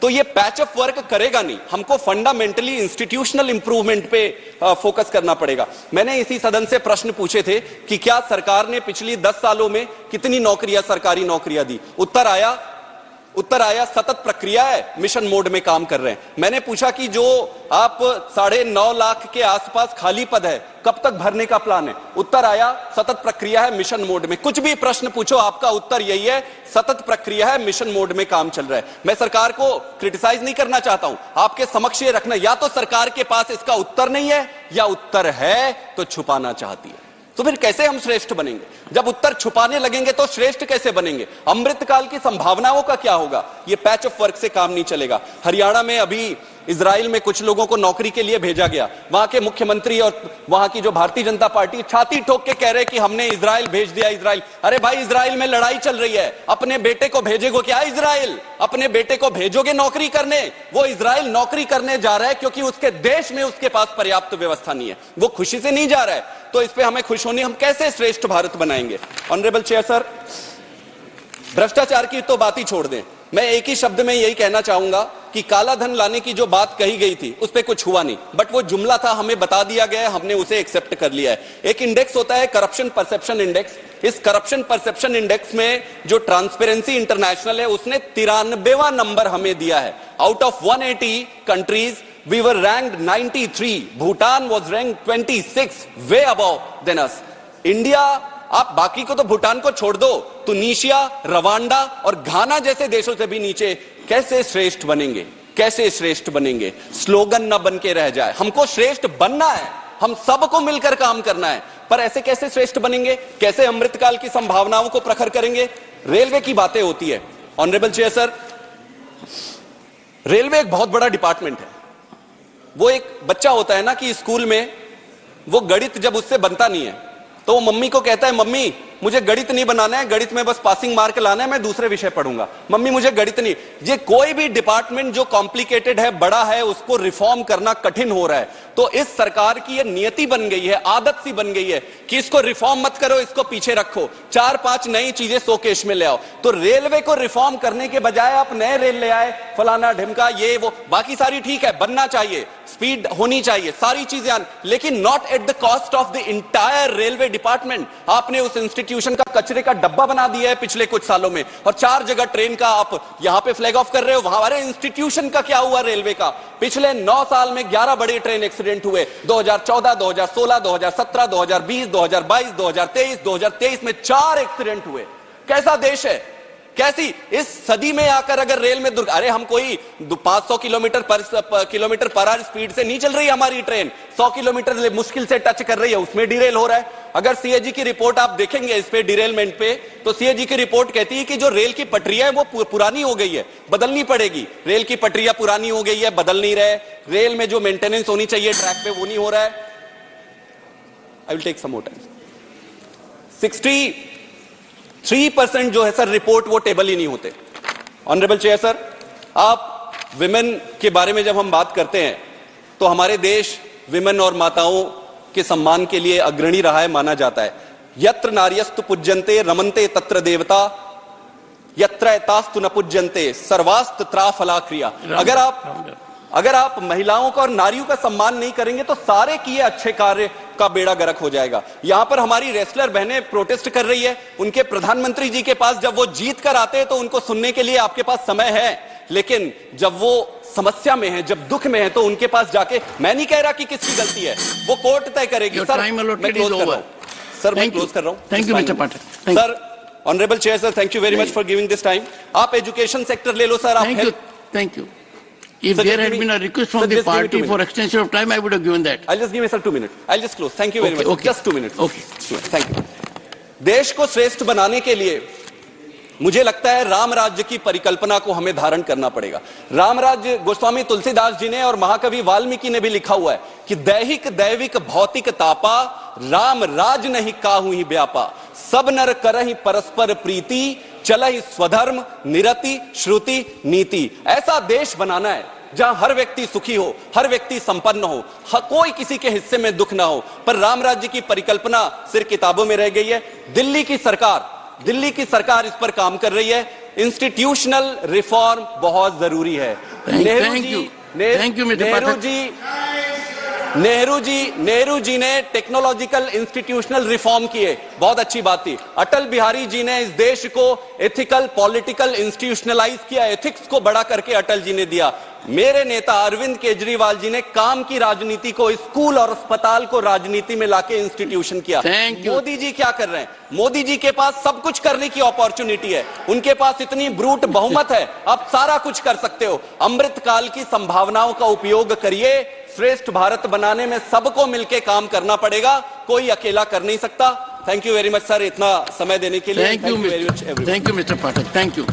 तो ये patch of work करेगा नहीं। हमको फंडामेंटली इंस्टीट्यूशनल इंप्रूवमेंट पे फोकस करना पड़ेगा। मैंने इसी सदन से प्रश्न पूछे थे कि क्या सरकार ने पिछली 10 सालों में कितनी नौकरियां, सरकारी नौकरियां दी। उत्तर आया सतत प्रक्रिया है, मिशन मोड में काम कर रहे हैं। मैंने पूछा कि जो आप 9.5 लाख के आसपास खाली पद है, कब तक भरने का प्लान है। उत्तर आया सतत प्रक्रिया है, मिशन मोड में। कुछ भी प्रश्न पूछो, आपका उत्तर यही है, सतत प्रक्रिया है, मिशन मोड में काम चल रहा है। मैं सरकार को क्रिटिसाइज नहीं करना चाहता हूं, आपके समक्ष ये रखना, या तो सरकार के पास इसका उत्तर नहीं है, या उत्तर है तो छुपाना चाहती है। तो फिर कैसे हम श्रेष्ठ बनेंगे? जब उत्तर छुपाने लगेंगे तो श्रेष्ठ कैसे बनेंगे? अमृतकाल की संभावनाओं का क्या होगा? ये पैच ऑफ वर्क से काम नहीं चलेगा। हरियाणा में अभी इजराइल में कुछ लोगों को नौकरी के लिए भेजा गया। वहां के मुख्यमंत्री और वहां की जो भारतीय जनता पार्टी छाती ठोक के कह रहे कि हमने इजराइल भेज दिया। इजराइल, अरे भाई इजराइल में लड़ाई चल रही है, अपने बेटे को भेजेगो क्या इजराइल? अपने बेटे को भेजोगे नौकरी करने? वो इजराइल नौकरी करने जा रहा है क्योंकि उसके देश में उसके पास पर्याप्त व्यवस्था नहीं है, वो खुशी से नहीं जा रहा है। तो इस पे हमें खुश होनी, हम कैसे श्रेष्ठ भारत बनाएंगे? ऑनरेबल चेयर सर, भ्रष्टाचार की तो बात ही छोड़ दें। मैं एक ही शब्द में यही कहना चाहूंगा कि काला धन लाने की जो बात कही गई थी उस पे कुछ हुआ नहीं, बट वो जुमला था, हमें बता दिया गया, हमने उसे एक्सेप्ट कर लिया है। एक इंडेक्स होता है करप्शन परसेप्शन इंडेक्स। इस करप्शन परसेप्शन इंडेक्स में जो ट्रांसपेरेंसी इंटरनेशनल है उसने 93वां नंबर हमें दिया है। Out of 180 countries we were ranked 93। Bhutan was ranked 26, way above than us. India, आप बाकी को तो भूटान को छोड़ दो, तुनीशिया, रवांडा और घाना जैसे देशों से भी नीचे। कैसे श्रेष्ठ बनेंगे? कैसे श्रेष्ठ बनेंगे? स्लोगन ना बन के रह जाए। हमको श्रेष्ठ बनना है, हम सबको मिलकर काम करना है, पर ऐसे कैसे श्रेष्ठ बनेंगे? कैसे अमृतकाल की संभावनाओं को प्रखर करेंगे? रेलवे की बातें होती है। ऑनरेबल चेयर सर, रेलवे एक बहुत बड़ा डिपार्टमेंट है। वो एक बच्चा होता है ना कि स्कूल में वो गणित जब उससे बनता नहीं है तो वो मम्मी को कहता है, मम्मी मुझे गणित नहीं बनाना है, गणित में बस पासिंग मार्क लाना है, मैं दूसरे विषय पढ़ूंगा, मम्मी मुझे गणित नहीं। ये कोई भी डिपार्टमेंट जो कॉम्प्लिकेटेड है, बड़ा है, उसको रिफॉर्म करना कठिन हो रहा है। तो इस सरकार की ये नियति बन गई है, आदत सी बन गई है कि इसको रिफॉर्म मत करो, इसको पीछे रखो, 4-5 नई चीजें शोकेश में ले आओ। तो रेलवे को रिफॉर्म करने के बजाय आप नए रेल ले आए, फलाना ढिमका, ये वो, बाकी सारी ठीक है, बनना चाहिए, स्पीड होनी चाहिए, सारी चीजें, लेकिन not at the cost of the entire railway department. आपने उस इंस्टीट्यूशन का कचरे का डब्बा बना दिया है पिछले कुछ सालों में, और 4 जगह ट्रेन का आप यहां पे फ्लैग ऑफ कर रहे हो, वहां हमारे इंस्टीट्यूशन का क्या हुआ? रेलवे का पिछले 9 साल में 11 बड़े ट्रेन एक्सीडेंट हुए। 2014, 2016, 2017, 2020, 2022, 2023, 2023 में 4 एक्सीडेंट हुए। कैसा देश है? कैसी इस सदी में आकर अगर रेल में अरे हम कोई 500 किलोमीटर पर आवर स्पीड से नहीं चल रही हमारी ट्रेन, 100 किलोमीटर मुश्किल से टच कर रही है, उसमें डिरेल हो रहा है। अगर सीएजी की रिपोर्ट आप देखेंगे इस पे डिरेलमेंट पे, तो सीएजी की रिपोर्ट कहती है कि जो रेल की पटरियां है वो पुरानी हो गई है, बदलनी पड़ेगी। रेल की पटरियां पुरानी हो गई है, बदल नहीं रहे। रेल में जो मेंटेनेंस होनी चाहिए ट्रैक पे वो नहीं हो रहा है। I will take some more time. 63% जो है सर रिपोर्ट, वो टेबल ही नहीं होते। ऑनरेबल चेयर सर, आप विमेन के बारे में जब हम बात करते हैं तो हमारे देश विमेन और माताओं के सम्मान के लिए अग्रणी रहा है, माना जाता है। यत्र नार्यस्तु पूज्यन्ते रमन्ते तत्र देवता, यत्र एतास्तु न पूज्यन्ते सर्वास्त त्राफला क्रिया। अगर आप महिलाओं का और नारियों का सम्मान नहीं करेंगे तो सारे किए अच्छे कार्य का बेड़ा गर्क हो जाएगा। यहां पर हमारी रेसलर बहनें प्रोटेस्ट कर रही है, उनके प्रधानमंत्री जी के पास जब वो जीत कर आते हैं तो उनको सुनने के लिए आपके पास समय है, लेकिन जब वो समस्या में है, जब दुख में है, तो उनके पास जाके, मैं नहीं कह रहा कि किसकी गलती है, वो कोर्ट तय करेगी। सर मैं क्लोज कर रहा हूं। Thank you mister Pathak. Sir, honourable chair sir, thank you very much for giving this time. आप एजुकेशन सेक्टर ले लो सर, आप thank you. If there had been a request from the party for extension of time, I would have given that. I'll just give me sir 2 minutes. I'll just close. Thank you very much. Just 2 minutes. Okay. Thank you. देश को श्रेष्ठ बनाने के लिए मुझे लगता है राम राज्य की परिकल्पना को हमें धारण करना पड़ेगा। राम राज्य गोस्वामी तुलसीदास जी ने और महाकवि वाल्मीकि ने भी लिखा हुआ है कि दैहिक दैविक भौतिक तापा, राम राज नहीं काहू ही व्यापा, सब नर करहि परस्पर प्रीति, चलहि स्वधर्म निरति श्रुति नीति। ऐसा देश बनाना है जहां हर व्यक्ति सुखी हो, हर व्यक्ति संपन्न हो, कोई किसी के हिस्से में दुख ना हो। पर राम राज्य की परिकल्पना सिर्फ किताबों में रह गई है। दिल्ली की सरकार इस पर काम कर रही है। इंस्टीट्यूशनल रिफॉर्म बहुत जरूरी है। Thank you, Mr. Pathak. Nehru ji ने टेक्नोलॉजिकल इंस्टीट्यूशनल रिफॉर्म किए, बहुत अच्छी बात थी। अटल बिहारी जी ने इस देश को एथिकल पॉलिटिकल इंस्टीट्यूशनलाइज किया, एथिक्स को बड़ा करके अटल जी ने दिया। मेरे नेता अरविंद केजरीवाल जी ने काम की राजनीति को, स्कूल और अस्पताल को राजनीति में लाके इंस्टीट्यूशन किया। मोदी जी क्या कर रहे हैं? मोदी जी के पास सब कुछ करने की अपॉर्चुनिटी है, उनके पास इतनी ब्रूट बहुमत है, आप सारा कुछ कर सकते हो। अमृत काल की संभावनाओं का उपयोग करिए। श्रेष्ठ भारत बनाने में सबको मिलकर काम करना पड़ेगा, कोई अकेला कर नहीं सकता। Thank you very much sir, इतना समय देने के लिए। Thank you mister Pathak, thank you.